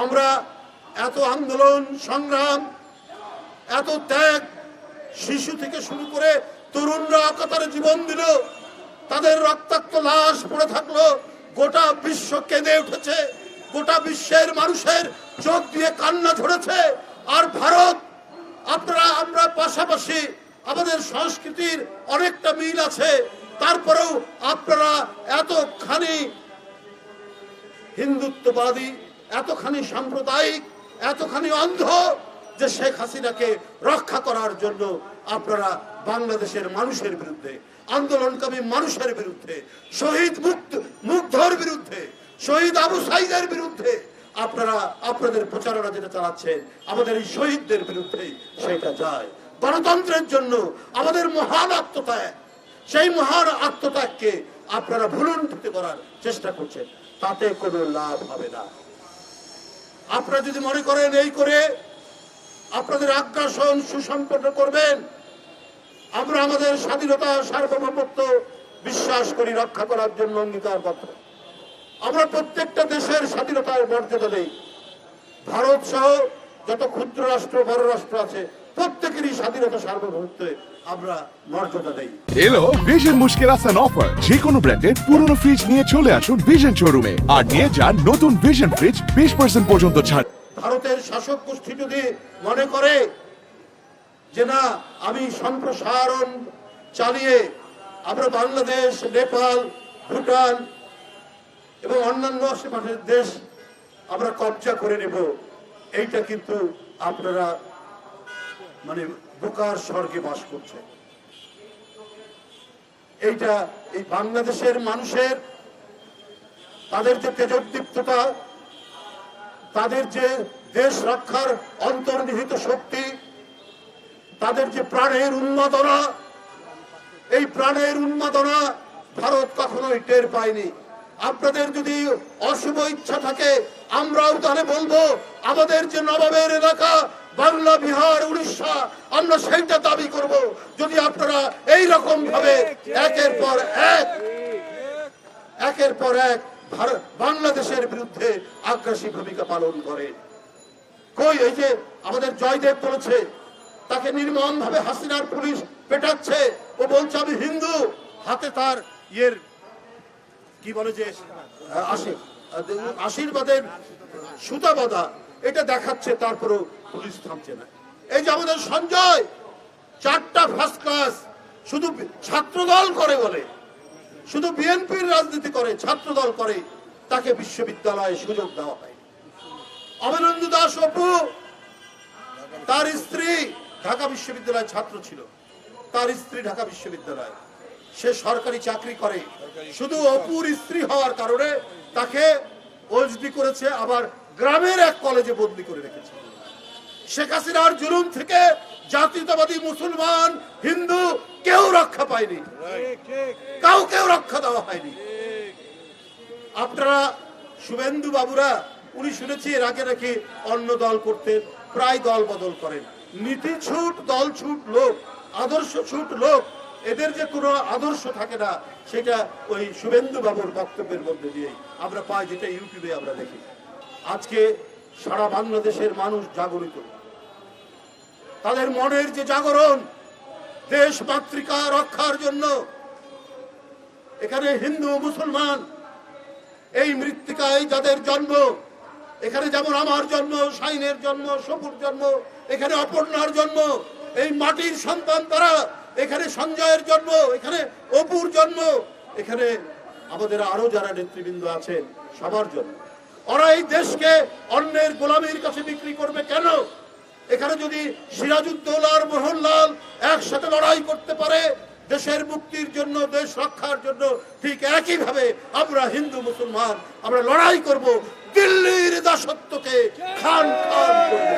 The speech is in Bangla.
আমরা এত আন্দোলন সংগ্রাম, এত ত্যাগ, শিশু থেকে শুরু করে তরুণরা অকাতরে জীবন দিল, তাদের রক্তাক্ত লাশ পড়ে থাকলো, গোটা বিশ্ব কেঁদে উঠেছে, গোটা বিশ্বের মানুষের চোখ দিয়ে কান্না ঝরেছে। আর ভারত, আমরা পাশাপাশি, আমাদের সংস্কৃতির অনেকটা মিল আছে, তারপরেও আপনারা এতখানি হিন্দুত্ববাদী, এতখানি সাম্প্রদায়িক, এতখানি অন্ধ যে শেখ হাসিনাকে রক্ষা করার জন্য আপনারা বাংলাদেশের মানুষের বিরুদ্ধে, আন্দোলনকামী মানুষের বিরুদ্ধে, শহীদ মুগ্ধর বিরুদ্ধে, শহীদ আবু সাইদের বিরুদ্ধে আপনারা আপনাদের প্রচারণা যেটা চালাচ্ছেন, আমাদের এই শহীদদের বিরুদ্ধে সেটা যায়। গণতন্ত্রের জন্য আমাদের মহান আত্মত্যাগ, সেই মহান আত্মত্যাগকে আপনারা ভুলুণ্ঠিত করার চেষ্টা করছেন, তাতে কোনো লাভ হবে না। আপনারা যদি মনে করেন এই করে আপনাদের আগ্রাসন সুসম্পন্ন করবেন, আমরা আমাদের স্বাধীনতা সার্বভৌমত্ব বিশ্বাস করি, রক্ষা করার জন্য অঙ্গীকারবদ্ধ। আমরা প্রত্যেকটা দেশের স্বাধীনতার মর্যাদা দেই। ভারত সহ যত ক্ষুদ্র রাষ্ট্র, বড় রাষ্ট্র আছে, প্রত্যেকেরই স্বাধীনতা সার্বভৌমত্বে আমরা মর্যাদা দেই। এলো ভিশন মুশকিল আসান অফার। যে কোনো ব্র্যান্ডের পুরনো ফ্রিজ নিয়ে চলে আসুন ভিশন শোরুমে আর নিয়ে যান নতুন ভিশন ফ্রিজ 20% পর্যন্ত ছাড়। ভারতের শাসক গোষ্ঠী যদি মনে করে যে না, আমি সম্প্রসারণ চালিয়ে আমরা বাংলাদেশ, নেপাল, ভুটান এবং অন্যান্য আশেপাশের দেশ আমরা কবজা করে নেব, এইটা কিন্তু আপনারা বোকার স্বর্গে বাস করছে। এইটা এই বাংলাদেশের মানুষের, তাদের যে তেজোদ্দীপ্ততা, তাদের যে দেশ রক্ষার অন্তর্নিহিত শক্তি, তাদের যে প্রাণের উন্মাদনা, এই প্রাণের উন্মাদনা ভারত কখনোই টের পায়নি। আপনাদের যদি অশুভ ইচ্ছা থাকে, আমরাও তাহলে বলবো আমাদের যে নবাবের এলাকা বাংলা, বিহার, উড়িষ্যা, আমরা সেইটা দাবি করব। যদি আপনারা এই রকম ভাবে একের পর এক বাংলাদেশের বিরুদ্ধে আগ্রাসী ভূমিকা পালন করেন। কই এই যে আমাদের জয়দেব বলেছে, তাকে নির্মম ভাবে হাসিনার পুলিশ পেটাচ্ছে, ও বলছে আমি হিন্দু, হাতে তার কি বলে যে আশীর্বাদের সুতা বাঁধা, এটা দেখাচ্ছে, তারপরেও পুলিশ থামছে না। এই যে আমাদের সঞ্জয় 4টা ফার্স্ট ক্লাস, শুধু ছাত্রদল করে বলে, শুধু বিএনপির রাজনীতি করে, ছাত্রদল করে, তাকে বিশ্ববিদ্যালয়ে সুযোগ দেওয়া হয়। অমরেন্দু দাস অপু, তার স্ত্রী ঢাকা বিশ্ববিদ্যালয়ের ছাত্র ছিল, তার স্ত্রী ঢাকা বিশ্ববিদ্যালয়, সে সরকারি চাকরি করে, শুধু অপুর স্ত্রী হওয়ার কারণে তাকে ওএসডি করেছে, আবার গ্রামের এক কলেজে বদলি করে রেখেছে। শেখ হাসিনার জুলুম থেকে জাতীয়তাবাদী মুসলমান, হিন্দু কেউ রক্ষা পায়নি, কাউকেও রক্ষা দেওয়া হয়নি। আপনারা শুভেন্দু বাবুরা, উনি শুনেছি এর আগে নাকি অন্য দল করতেন, প্রায় দল বদল করেন। নীতি ছুট, দল ছুট লোক, আদর্শ ছুট লোক, এদের যে কোনো আদর্শ থাকে না, সেটা ওই শুভেন্দু বাবুর বক্তব্যের মধ্যে দিয়েই আমরা পাই, যেটা ইউটিউবে আমরা দেখি। আজকে সারা বাংলাদেশের মানুষ জাগরিত, তাদের মনের যে জাগরণ, দেশ মাতৃকা রক্ষার জন্য। এখানে হিন্দু, মুসলমান, এই মৃত্তিকায় যাদের জন্ম, এখানে যেমন আমার জন্ম, শাইনের জন্ম, সপুর জন্ম, এখানে অপর্ণার জন্ম, এই মাটির সন্তান তারা, এখানে সঞ্জয়ের জন্ম, এখানে অপুর জন্ম, এখানে আমাদের আরো যারা নেতৃবৃন্দ আছেন সবার জন্য। ওরা এই দেশকে অন্যের গোলামীর কাছে বিক্রি করবে কেন? এখানে যদি সিরাজউদ্দৌলা আর মোহনলাল একসাথে লড়াই করতে পারে দেশের মুক্তির জন্য, দেশ রক্ষার জন্য, ঠিক একই ভাবে আমরা হিন্দু মুসলমান আমরা লড়াই করব, দিল্লির দাসত্বকে খান খান করব।